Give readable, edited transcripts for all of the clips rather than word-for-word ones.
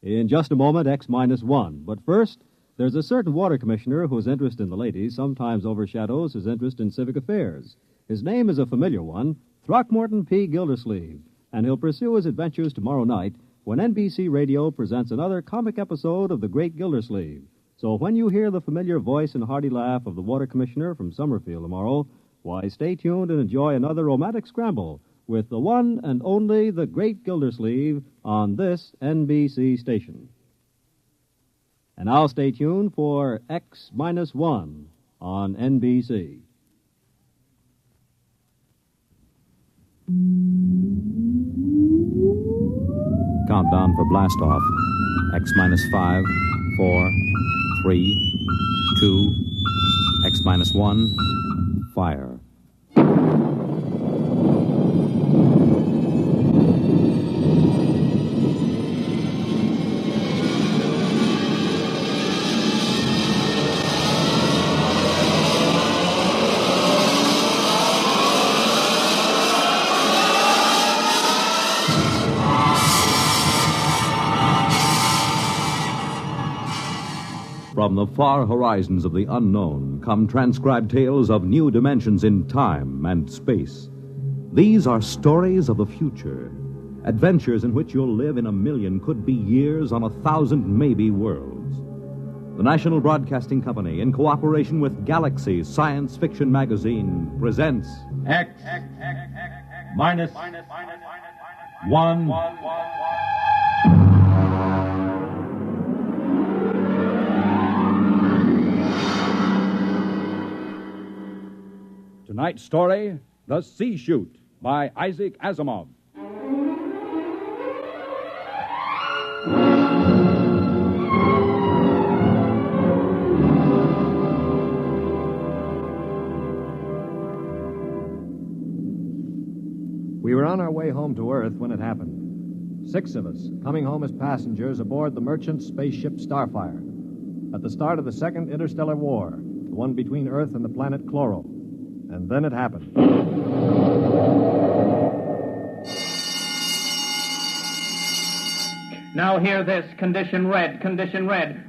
In just a moment, X-1. But first, there's a certain water commissioner whose interest in the ladies sometimes overshadows his interest in civic affairs. His name is a familiar one, Throckmorton P. Gildersleeve, and he'll pursue his adventures tomorrow night when NBC Radio presents another comic episode of The Great Gildersleeve. So when you hear the familiar voice and hearty laugh of the water commissioner from Summerfield tomorrow, why, stay tuned and enjoy another romantic scramble with the one and only The Great Gildersleeve on this NBC station. And now stay tuned for X-1 on NBC. Countdown for blast-off. X-5, 4, 3, 2, X-1, fire. From the far horizons of the unknown come transcribed tales of new dimensions in time and space. These are stories of the future, adventures in which you'll live in 1,000,000, could be years, on 1,000 maybe worlds. The National Broadcasting Company, in cooperation with Galaxy Science Fiction Magazine, presents X-1. Tonight's story, The C-Chute, by Isaac Asimov. We were on our way home to Earth when it happened. 6 of us, coming home as passengers aboard the merchant spaceship Starfire, at the start of the Second Interstellar War, the one between Earth and the planet Chloro. And then it happened. Now hear this. Condition red.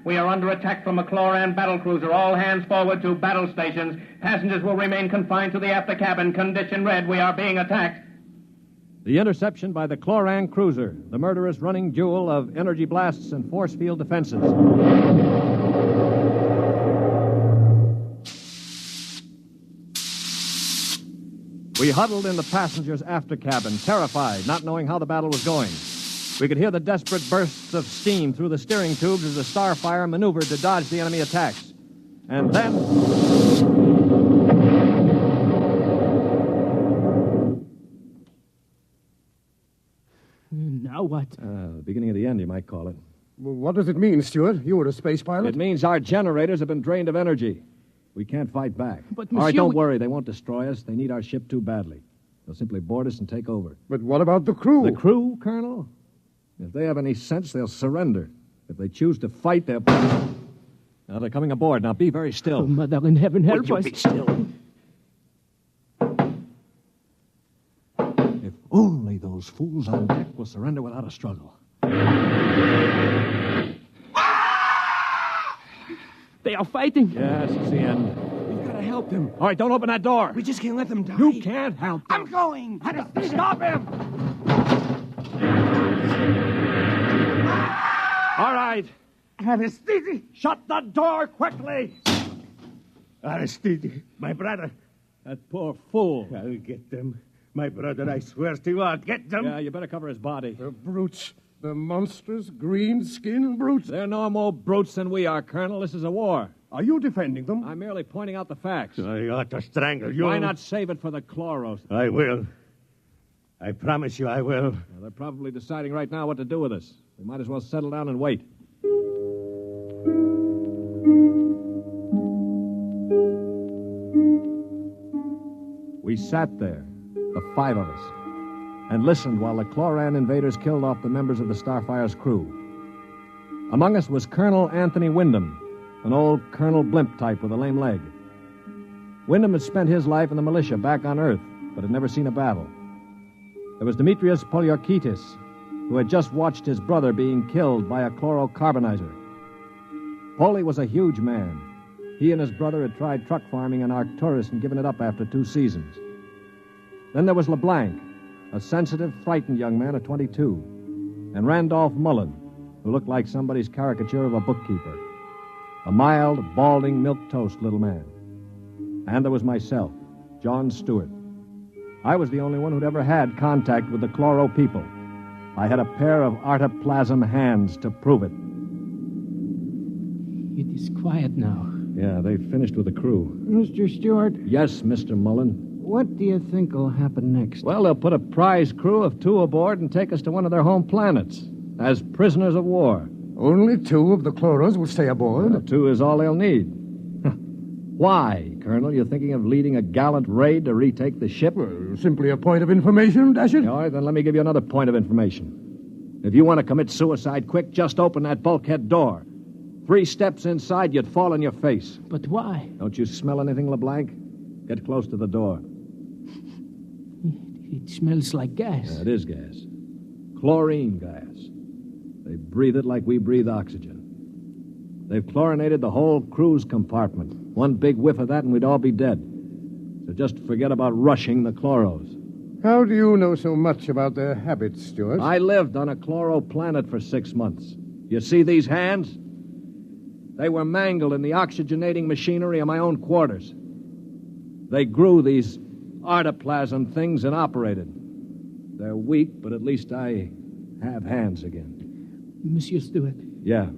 We are under attack from a Chloran battlecruiser. All hands forward to battle stations. Passengers will remain confined to the after cabin. Condition red. We are being attacked. The interception by the Chloran cruiser, the murderous running jewel of energy blasts and force field defenses. We huddled in the passengers' after cabin, terrified, not knowing how the battle was going. We could hear the desperate bursts of steam through the steering tubes as the Starfire maneuvered to dodge the enemy attacks. And then... Now what? The beginning of the end, you might call it. Well, what does it mean, Stuart? You were a space pilot? It means our generators have been drained of energy. We can't fight back. But, All right, monsieur, don't worry. They won't destroy us. They need our ship too badly. They'll simply board us and take over. But what about the crew? The crew, Colonel? If they have any sense, they'll surrender. If they choose to fight, they'll... Now, they're coming aboard. Now, be very still. Oh, Mother in heaven, help us. Be still. If only those fools on deck will surrender without a struggle. They are fighting. Yes, it's the end. We've got to help them. All right, don't open that door. We just can't let them die. You can't help them. I'm going. Stop him! All right. Aristide. Shut the door quickly. Aristide, my brother. That poor fool. I'll get them. My brother, I swear to you, I'll get them. Yeah, you better cover his body. The brutes. The monstrous green-skinned brutes. They're no more brutes than we are, Colonel. This is a war. Are you defending them? I'm merely pointing out the facts. I ought to strangle you. Why not save it for the Chloros? I will. I promise you I will. Well, they're probably deciding right now what to do with us. We might as well settle down and wait. We sat there, the 5 of us, and listened while the Chloran invaders killed off the members of the Starfire's crew. Among us was Colonel Anthony Wyndham, an old Colonel Blimp type with a lame leg. Wyndham had spent his life in the militia back on Earth, but had never seen a battle. There was Demetrius Poliorkitis, who had just watched his brother being killed by a chlorocarbonizer. Pohl was a huge man. He and his brother had tried truck farming in Arcturus and given it up after 2 seasons. Then there was LeBlanc, a sensitive, frightened young man of 22, and Randolph Mullen, who looked like somebody's caricature of a bookkeeper, a mild, balding, milquetoast little man. And there was myself, John Stewart. I was the only one who'd ever had contact with the chloro people. I had a pair of artoplasm hands to prove it. It is quiet now. Yeah, they've finished with the crew. Mr. Stewart, Yes, Mr. Mullen. what do you think will happen next? Well, they'll put a prize crew of 2 aboard and take us to one of their home planets as prisoners of war. Only 2 of the chloros will stay aboard. Well, 2 is all they'll need. Why, Colonel? You thinking of leading a gallant raid to retake the ship? Well, simply a point of information, dash it. All right, then let me give you another point of information. If you want to commit suicide quick, just open that bulkhead door. 3 steps inside, you'd fall on your face. But why? Don't you smell anything, LeBlanc? Get close to the door. It smells like gas. Yeah, it is gas. Chlorine gas. They breathe it like we breathe oxygen. They've chlorinated the whole crew's compartment. 1 big whiff of that and we'd all be dead. So just forget about rushing the chloros. How do you know so much about their habits, Stuart? I lived on a chloro planet for 6 months. You see these hands? They were mangled in the oxygenating machinery of my own quarters. They grew these artoplasm things and operated. They're weak, but at least I have hands again. Monsieur Stewart, Yeah.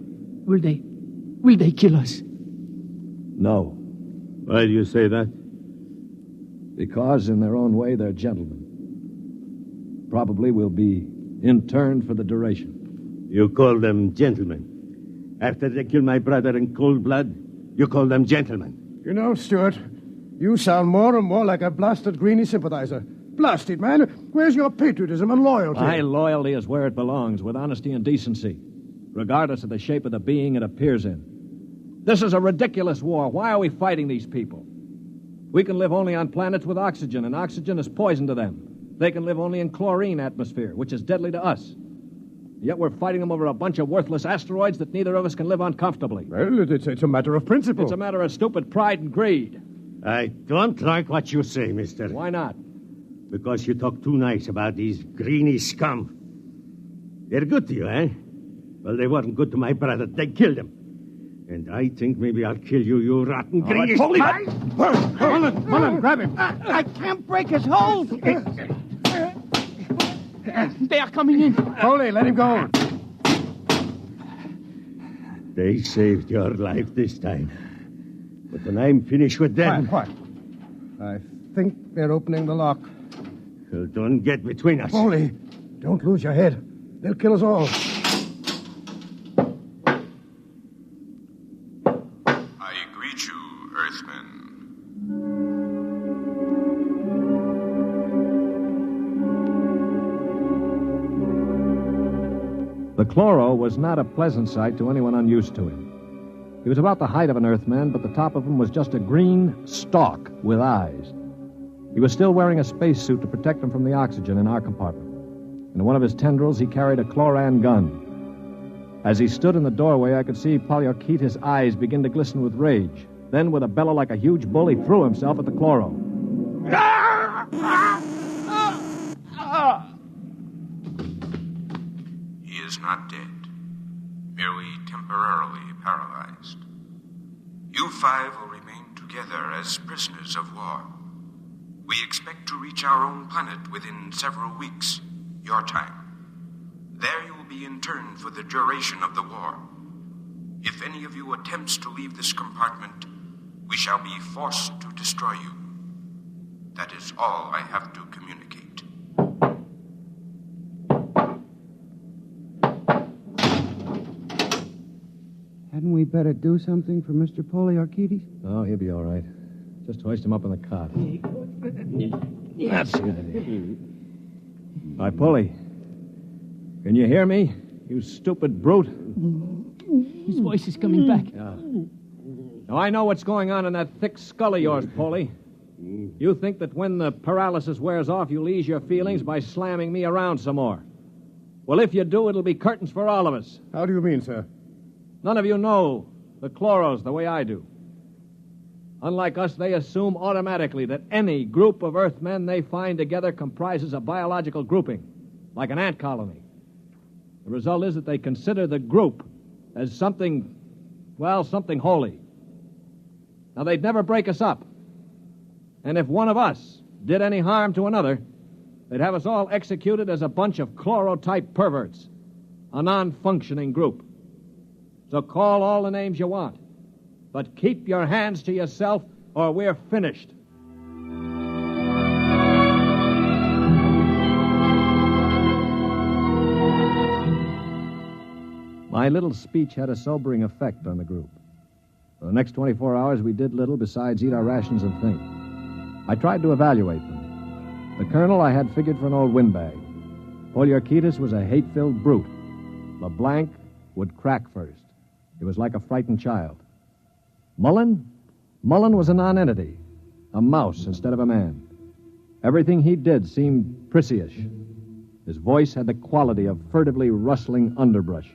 will they kill us? No. Why do you say that? Because, in their own way, they're gentlemen. Probably will be interned for the duration. You call them gentlemen. After they killed my brother in cold blood, you call them gentlemen. You know, Stuart, you sound more and more like a blasted Greenie sympathizer. Blasted, man. Where's your patriotism and loyalty? My loyalty is where it belongs, with honesty and decency, regardless of the shape of the being it appears in. This is a ridiculous war. Why are we fighting these people? We can live only on planets with oxygen, and oxygen is poison to them. They can live only in chlorine atmosphere, which is deadly to us. Yet we're fighting them over a bunch of worthless asteroids that neither of us can live on comfortably. Well, it's a matter of principle. It's a matter of stupid pride and greed. I don't like what you say, mister. Why not? Because you talk too nice about these greeny scum. They're good to you, eh? Well, they weren't good to my brother. They killed him. And I think maybe I'll kill you, you rotten greeny... Mullen, grab him. I can't break his hold. They are coming in. Pohl, let him go. They saved your life this time. But when I'm finished with them... Quiet. I think they're opening the lock. Well, don't get between us. Pohl, don't lose your head. They'll kill us all. I greet you, Earthmen. The chloro was not a pleasant sight to anyone unused to him. He was about the height of an Earthman, but the top of him was just a green stalk with eyes. He was still wearing a spacesuit to protect him from the oxygen in our compartment. In one of his tendrils, he carried a chloran gun. As he stood in the doorway, I could see Polyarchetes' eyes begin to glisten with rage. Then, with a bellow like a huge bull, he threw himself at the chloro. He is not dead, merely temporarily paralyzed. You 5 will remain together as prisoners of war. We expect to reach our own planet within several weeks, your time. There you will be interned for the duration of the war. If any of you attempts to leave this compartment, we shall be forced to destroy you. That is all I have to communicate. Hadn't we better do something for Mr. Polyarchetes? Oh, he'll be all right. Just hoist him up on the cot. That's good. Hi, Polly. Can you hear me, you stupid brute? His voice is coming back. Now, I know what's going on in that thick skull of yours, Polly. You think that when the paralysis wears off, you'll ease your feelings by slamming me around some more. Well, if you do, it'll be curtains for all of us. How do you mean, sir? None of you know the chloros the way I do. Unlike us, they assume automatically that any group of Earthmen they find together comprises a biological grouping, like an ant colony. The result is that they consider the group as something holy. Now, they'd never break us up. And if one of us did any harm to another, they'd have us all executed as a bunch of chlorotype perverts, a non-functioning group. So call all the names you want, but keep your hands to yourself or we're finished. My little speech had a sobering effect on the group. For the next 24 hours, we did little besides eat our rations and think. I tried to evaluate them. The colonel I had figured for an old windbag. Pohl was a hate-filled brute. LeBlanc would crack first. He was like a frightened child. Mullen was a nonentity, a mouse instead of a man. Everything he did seemed prissyish. His voice had the quality of furtively rustling underbrush.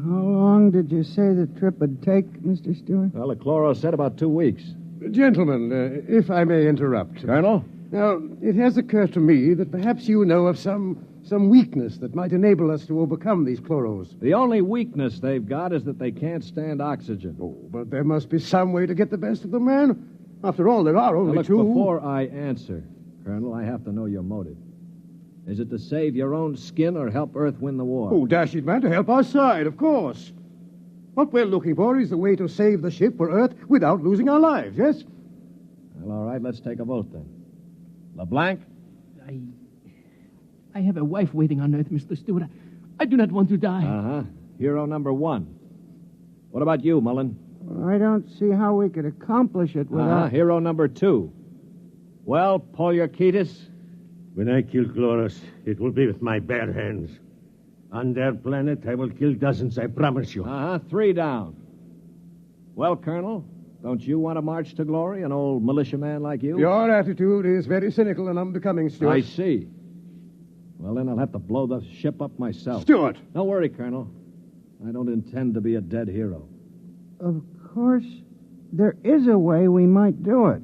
How long did you say the trip would take, Mr. Stewart? Well, the chloro said about 2 weeks. Gentlemen, if I may interrupt. Colonel? Now, it has occurred to me that perhaps you know of some weakness that might enable us to overcome these chloros. The only weakness they've got is that they can't stand oxygen. Oh, but there must be some way to get the best of them, man. After all, there are only now, look, two. Before I answer, Colonel, I have to know your motive. Is it to save your own skin or help Earth win the war? Oh, dash it, man, to help our side, of course. What we're looking for is the way to save the ship for Earth without losing our lives, yes? Well, all right, let's take a vote then. LeBlanc? I have a wife waiting on Earth, Mr. Stewart. I do not want to die. Uh-huh. Hero number 1. What about you, Mullen? I don't see how we could accomplish it without... Hero number 2. Well, Pohl. When I kill chloros, it will be with my bare hands. On their planet, I will kill dozens, I promise you. 3 down. Well, Colonel, don't you want to march to glory, an old militiaman like you? Your attitude is very cynical and unbecoming, Stuart. I see. Well, then I'll have to blow the ship up myself. Stuart! Don't worry, Colonel. I don't intend to be a dead hero. Of course, there is a way we might do it.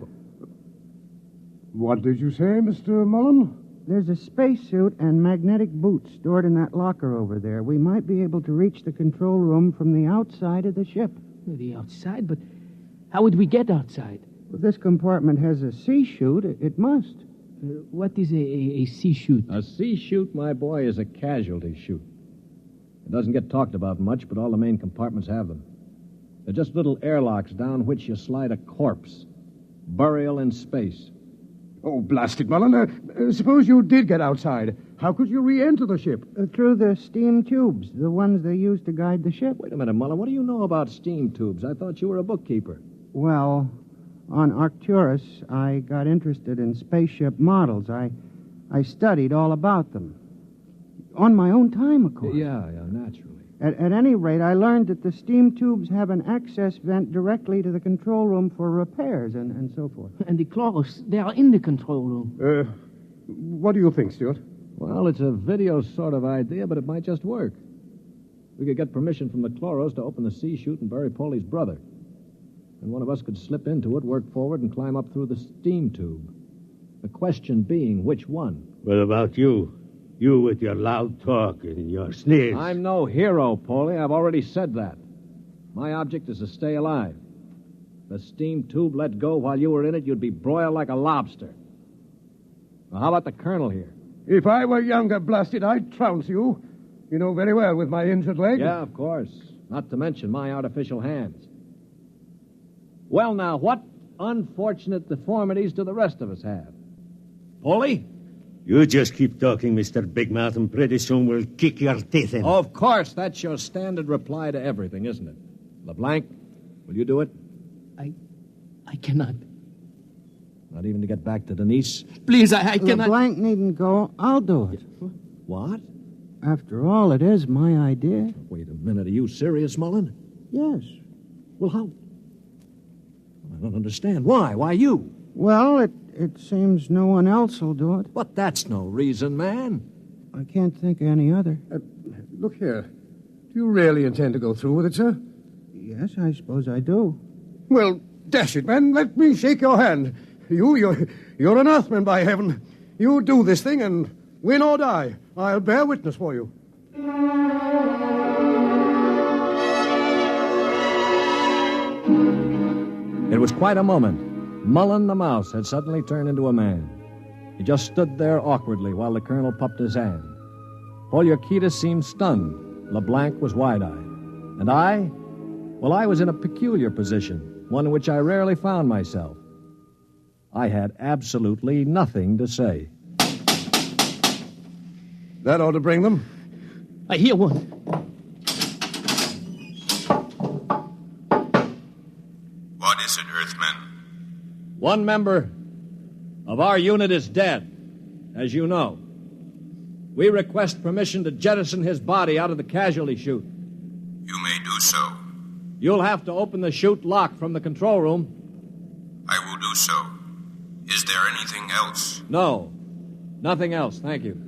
What did you say, Mr. Mullen? There's a spacesuit and magnetic boots stored in that locker over there. We might be able to reach the control room from the outside of the ship. The outside? But how would we get outside? Well, this compartment has a C-Chute. It must. What is a C-Chute? A C-Chute, my boy, is a casualty chute. It doesn't get talked about much, but all the main compartments have them. They're just little airlocks down which you slide a corpse. Burial in space. Oh, blast it, Mullen. Suppose you did get outside. How could you re-enter the ship? Through the steam tubes, the ones they use to guide the ship. Wait a minute, Mullen. What do you know about steam tubes? I thought you were a bookkeeper. Well, on Arcturus, I got interested in spaceship models. I studied all about them. On my own time, of course. Yeah, naturally. At any rate, I learned that the steam tubes have an access vent directly to the control room for repairs and so forth. And the chloros, they are in the control room. What do you think, Stuart? Well, it's a video sort of idea, but it might just work. We could get permission from the chloros to open the C-Chute and bury Pohl's brother. And one of us could slip into it, work forward, and climb up through the steam tube. The question being, which one? What about you? You with your loud talk and your sneers. I'm no hero, Pohl. I've already said that. My object is to stay alive. The steam tube let go while you were in it, you'd be broiled like a lobster. Well, how about the colonel here? If I were younger, blasted, I'd trounce you. You know very well with my injured leg. Yeah, of course. Not to mention my artificial hands. Well, now, what unfortunate deformities do the rest of us have? Pohl? You just keep talking, Mr. Big Mouth, and pretty soon we'll kick your teeth in. Of course, that's your standard reply to everything, isn't it? LeBlanc, will you do it? I cannot. Not even to get back to Denise? Please, I cannot. LeBlanc needn't go. I'll do it. What? After all, it is my idea. Wait a minute. Are you serious, Mullen? Yes. Well, how? I don't understand. Why? Why you? Well, it seems no one else will do it. But that's no reason, man. I can't think of any other. Look here. Do you really intend to go through with it, sir? Yes, I suppose I do. Well, dash it, man. Let me shake your hand. You're an Earthman, by heaven. You do this thing and win or die. I'll bear witness for you. It was quite a moment. Mullen the mouse had suddenly turned into a man. He just stood there awkwardly while the colonel puffed his hand. Poliorcetes seemed stunned. LeBlanc was wide-eyed. And I? Well, I was in a peculiar position, one in which I rarely found myself. I had absolutely nothing to say. That ought to bring them. I hear one. What is it, Earthman? One member of our unit is dead, as you know. We request permission to jettison his body out of the casualty chute. You may do so. You'll have to open the chute lock from the control room. I will do so. Is there anything else? No, nothing else, thank you.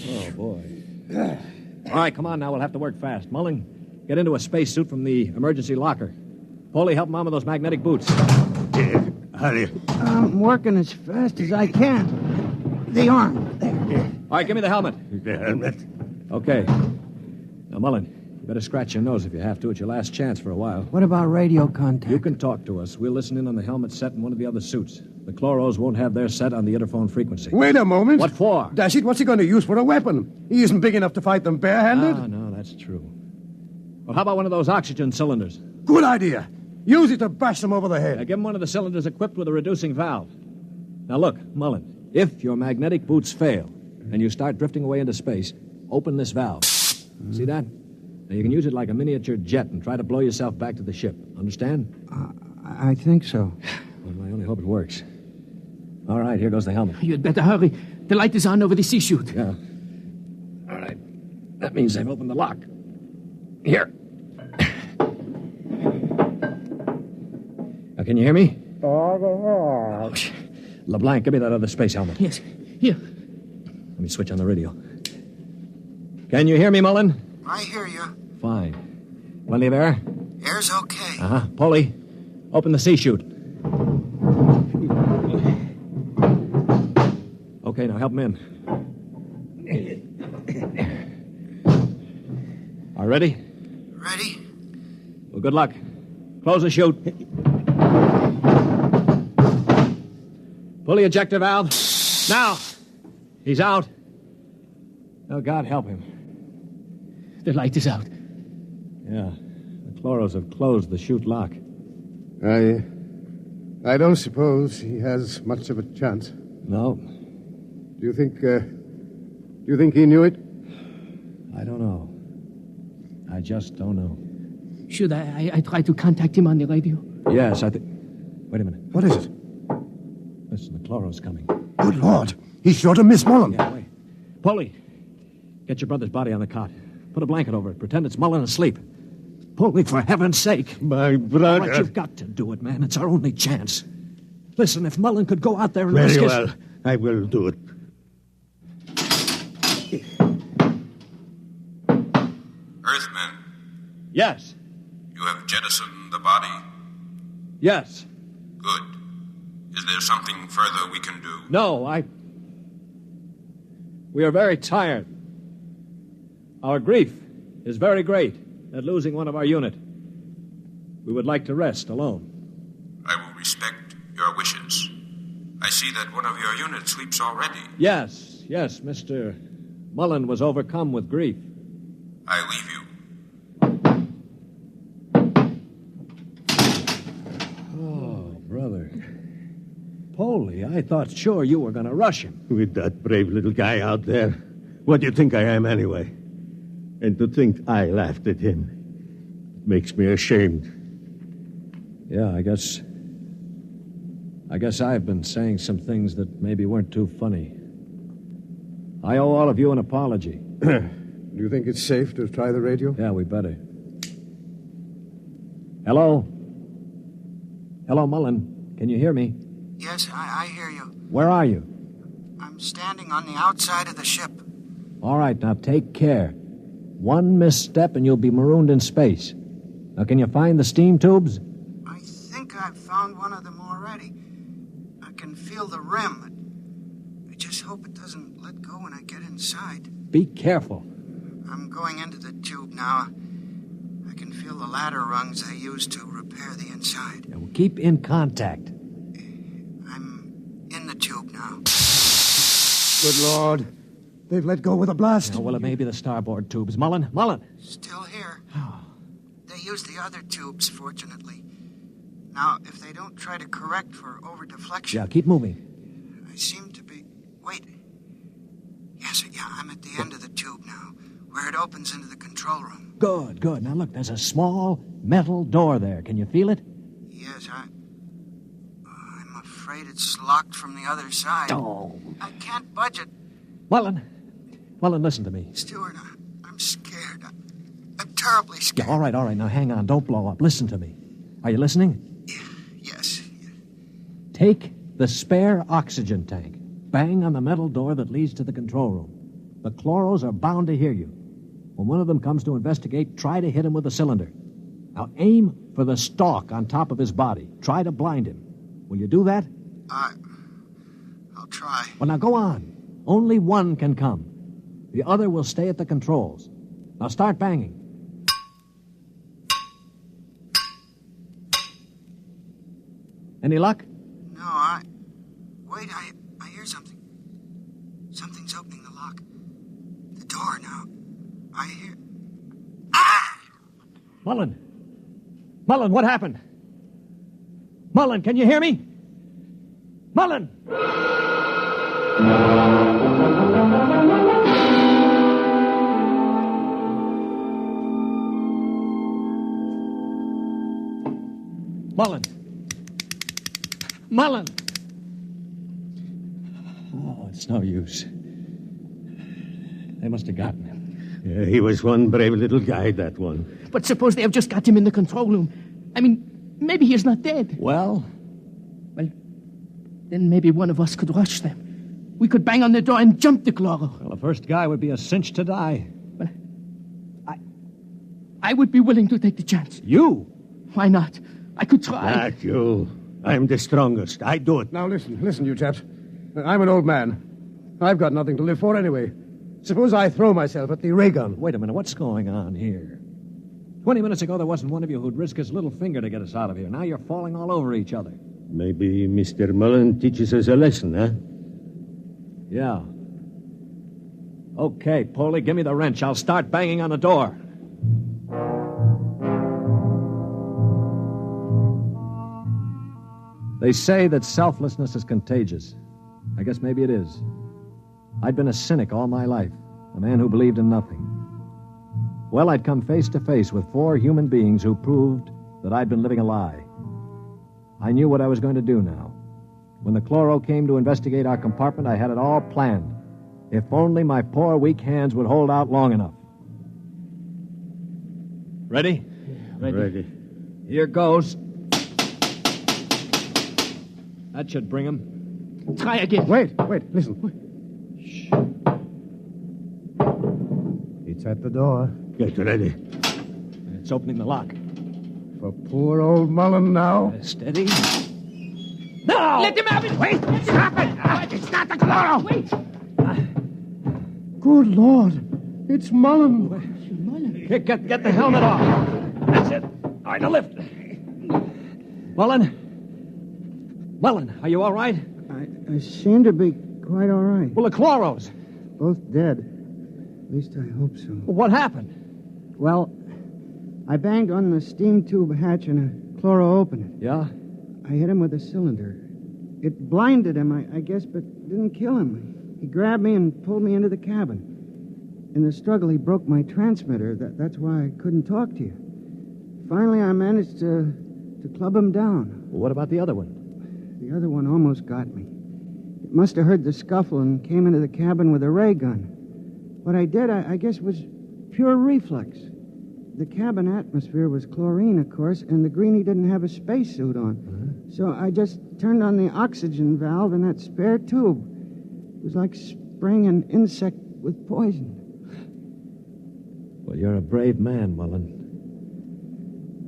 Oh, boy. All right, come on now, we'll have to work fast. Mullen, get into a spacesuit from the emergency locker. Polly, help Mom with those magnetic boots. Hurry. I'm working as fast as I can. The arm, there. All right, give me the helmet. The helmet. Okay. Now, Mullen, you better scratch your nose if you have to. It's your last chance for a while. What about radio contact? You can talk to us. We'll listen in on the helmet set in one of the other suits. The chloros won't have their set on the interphone frequency. Wait a moment. What for? Dash it, what's he going to use for a weapon? He isn't big enough to fight them barehanded. Ah, no, that's true. Well, how about one of those oxygen cylinders? Good idea. Use it to bash them over the head. Now, give him one of the cylinders equipped with a reducing valve. Now, look, Mullen, if your magnetic boots fail and you start drifting away into space, open this valve. See that? Now, you can use it like a miniature jet and try to blow yourself back to the ship. Understand? I think so. Well, I only hope it works. All right, here goes the helmet. You'd better hurry. The light is on over the C-Chute. Yeah. All right. That means they've opened the lock. Here. Now, can you hear me? Oh, LeBlanc, give me that other space helmet. Yes, here. Let me switch on the radio. Can you hear me, Mullen? I hear you. Fine. Plenty of air? Air's okay. Uh-huh. Polly, open the C-Chute. Okay, now help him in. All ready? Ready? Well, good luck. Close the chute. Pull the ejector valve. Now! He's out. Oh, God help him. The light is out. Yeah. The chloros have closed the chute lock. I don't suppose he has much of a chance. No. Do you think he knew it? I don't know. I just don't know. Should I try to contact him on the radio? Yes, I think... Wait a minute. What is it? Listen, the chloros coming. Good Lord. He's sure to miss Mullen. Yeah, wait. Polly, get your brother's body on the cot. Put a blanket over it. Pretend it's Mullen asleep. Polly, for heaven's sake. My brother. All right, you've got to do it, man. It's our only chance. Listen, if Mullen could go out there and Very risk his... well. I will do it. Earthman, Yes. you have jettisoned the body. Yes. Good. Is there something further we can do? No, We are very tired. Our grief is very great at losing one of our unit. We would like to rest alone. I will respect your wishes. I see that one of your units sleeps already. Yes, Mr. Mullen was overcome with grief. I leave you. Oh, brother. Polly, I thought sure you were going to rush him. With that brave little guy out there. What do you think I am, anyway? And to think I laughed at him. It makes me ashamed. Yeah, I guess I've been saying some things that maybe weren't too funny. I owe all of you an apology. Do you think it's safe to try the radio? Yeah, we better. Hello? Hello, Mullen. can you hear me? Yes, I hear you. Where are you? I'm standing on the outside of the ship. All right, now take care. One misstep and you'll be marooned in space. Now, can you find the steam tubes? I think I've found one of them already. I can feel the rim. I just hope it doesn't let go when I get inside. Be careful. I'm going into the tube now. I can feel the ladder rungs they use to repair the inside. Yeah, well, keep in contact. I'm in the tube now. Good Lord. They've let go with a blast. Yeah, well, it may be the starboard tubes. Mullen! Still here. They use the other tubes, fortunately. Now, if they don't try to correct for over-deflection... Yeah, keep moving. I seem to be... Wait. Yes, I'm at the end of the tube now, where it opens into the control room. Good. Now, look, there's a small metal door there. Can you feel it? Yes, I'm afraid it's locked from the other side. Oh. I can't budge it. Mullen, listen to me. Stewart, I'm scared. I'm terribly scared. Yeah, all right. Now, hang on. Don't blow up. Listen to me. Are you listening? Yes. Take the spare oxygen tank. Bang on the metal door that leads to the control room. The chloros are bound to hear you. When one of them comes to investigate, try to hit him with a cylinder. Now, aim for the stalk on top of his body. Try to blind him. Will you do that? I'll try. Well, now, go on. Only one can come. The other will stay at the controls. Now start banging. Any luck? No, Wait, I hear something. Something's opening the lock. The door now. I hear... Ah! Mullen, what happened? Mullen, can you hear me? Mullen! Mullen! Oh, it's no use. They must have gotten him. Yeah, he was one brave little guy, that one. But suppose they have just got him in the control room. I mean, maybe he's not dead. Well, then maybe one of us could rush them. We could bang on the door and jump the chloro. Well, the first guy would be a cinch to die. Well, I would be willing to take the chance. You? Why not? I could try. Not you. I'm the strongest. I do it. Now, listen, you chaps. I'm an old man. I've got nothing to live for anyway. Suppose I throw myself at the ray gun. Wait a minute. What's going on here? 20 minutes ago, there wasn't one of you who'd risk his little finger to get us out of here. Now you're falling all over each other. Maybe Mr. Mullen teaches us a lesson, huh? Yeah. Okay, Pohl, give me the wrench. I'll start banging on the door. They say that selflessness is contagious. I guess maybe it is. I'd been a cynic all my life, a man who believed in nothing. Well, I'd come face to face with 4 human beings who proved that I'd been living a lie. I knew what I was going to do now. When the chloro came to investigate our compartment, I had it all planned. If only my poor, weak hands would hold out long enough. Ready? Ready. Here goes. That should bring him. Try again. Wait, listen. Shh. It's at the door. Get ready. It's opening the lock. For poor old Mullen now. Steady. No! Let him have it! Wait! Stop it! It's not the chloro! Wait! Good Lord. It's Mullen. Here, get the helmet off. That's it. All right, now lift. Mullen, are you all right? I seem to be quite all right. Well, the chloros. Both dead. At least I hope so. Well, what happened? Well, I banged on the steam tube hatch and a chloro opened it. Yeah? I hit him with a cylinder. It blinded him, I guess, but didn't kill him. He grabbed me and pulled me into the cabin. In the struggle, he broke my transmitter. That's why I couldn't talk to you. Finally, I managed to club him down. Well, what about the other one? The other one almost got me. It must have heard the scuffle and came into the cabin with a ray gun. What I did, I guess, was pure reflex. The cabin atmosphere was chlorine, of course, and the greenie didn't have a spacesuit on. So I just turned on the oxygen valve in that spare tube. It was like spraying an insect with poison. Well, you're a brave man, Mullen.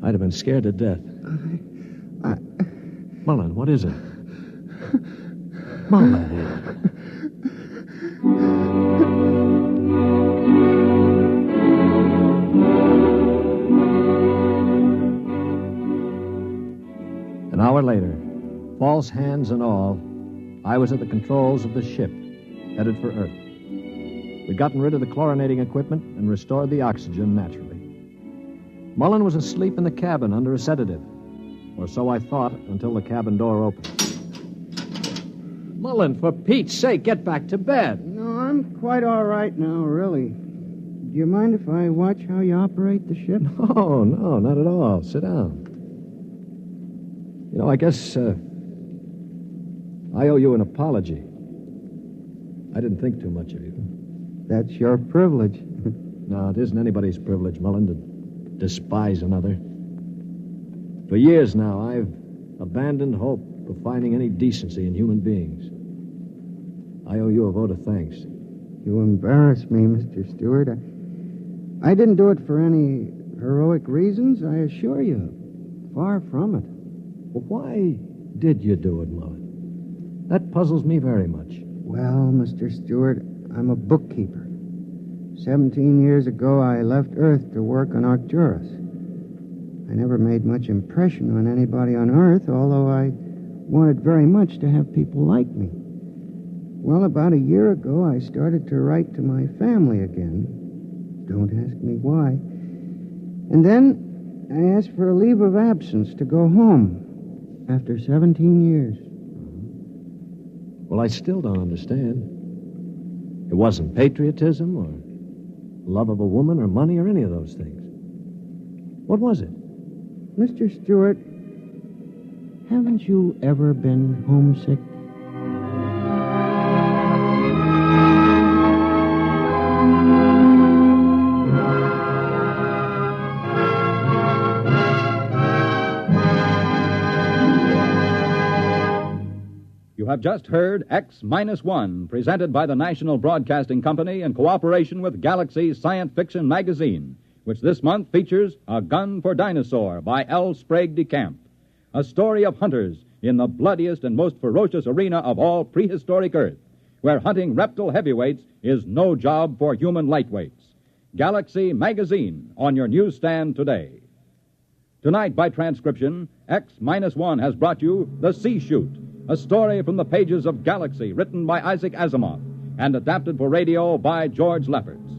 I'd have been scared to death. Mullen, what is it? Mullen. An hour later, false hands and all, I was at the controls of the ship, headed for Earth. We'd gotten rid of the chlorinating equipment and restored the oxygen naturally. Mullen was asleep in the cabin under a sedative, or so I thought until the cabin door opened. Mullen, for Pete's sake, get back to bed. No, I'm quite all right now, really. Do you mind if I watch how you operate the ship? No, not at all. Sit down. You know, I guess I owe you an apology. I didn't think too much of you. That's your privilege. No, it isn't anybody's privilege, Mullen, to despise another. For years now, I've abandoned hope of finding any decency in human beings. I owe you a vote of thanks. You embarrass me, Mr. Stewart. I didn't do it for any heroic reasons, I assure you. Far from it. Well, why did you do it, Mullen? That puzzles me very much. Well, Mr. Stewart, I'm a bookkeeper. 17 years ago, I left Earth to work on Arcturus. I never made much impression on anybody on Earth, although I wanted very much to have people like me. Well, about a year ago, I started to write to my family again. Don't ask me why. And then I asked for a leave of absence to go home after 17 years. Well, I still don't understand. It wasn't patriotism or love of a woman or money or any of those things. What was it? Mr. Stewart, haven't you ever been homesick? You have just heard X-1, presented by the National Broadcasting Company in cooperation with Galaxy's science fiction magazine, which this month features A Gun for Dinosaur by L. Sprague de Camp, a story of hunters in the bloodiest and most ferocious arena of all prehistoric Earth, where hunting reptile heavyweights is no job for human lightweights. Galaxy Magazine on your newsstand today. Tonight, by transcription, X-1 has brought you The C-Chute, a story from the pages of Galaxy, written by Isaac Asimov and adapted for radio by George Lefferts.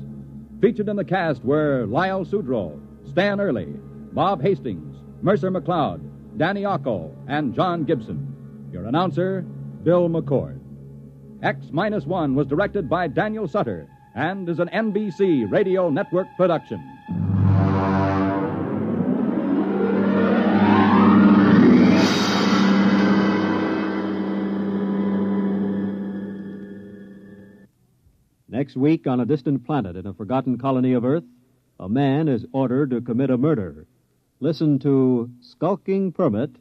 Featured in the cast were Lyle Sudrow, Stan Early, Bob Hastings, Mercer McLeod, Danny Ocko, and John Gibson. Your announcer, Bill McCord. X-1 was directed by Daniel Sutter and is an NBC Radio Network production. Next week, on a distant planet in a forgotten colony of Earth, a man is ordered to commit a murder. Listen to Skulking Permit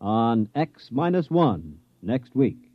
on X-1 next week.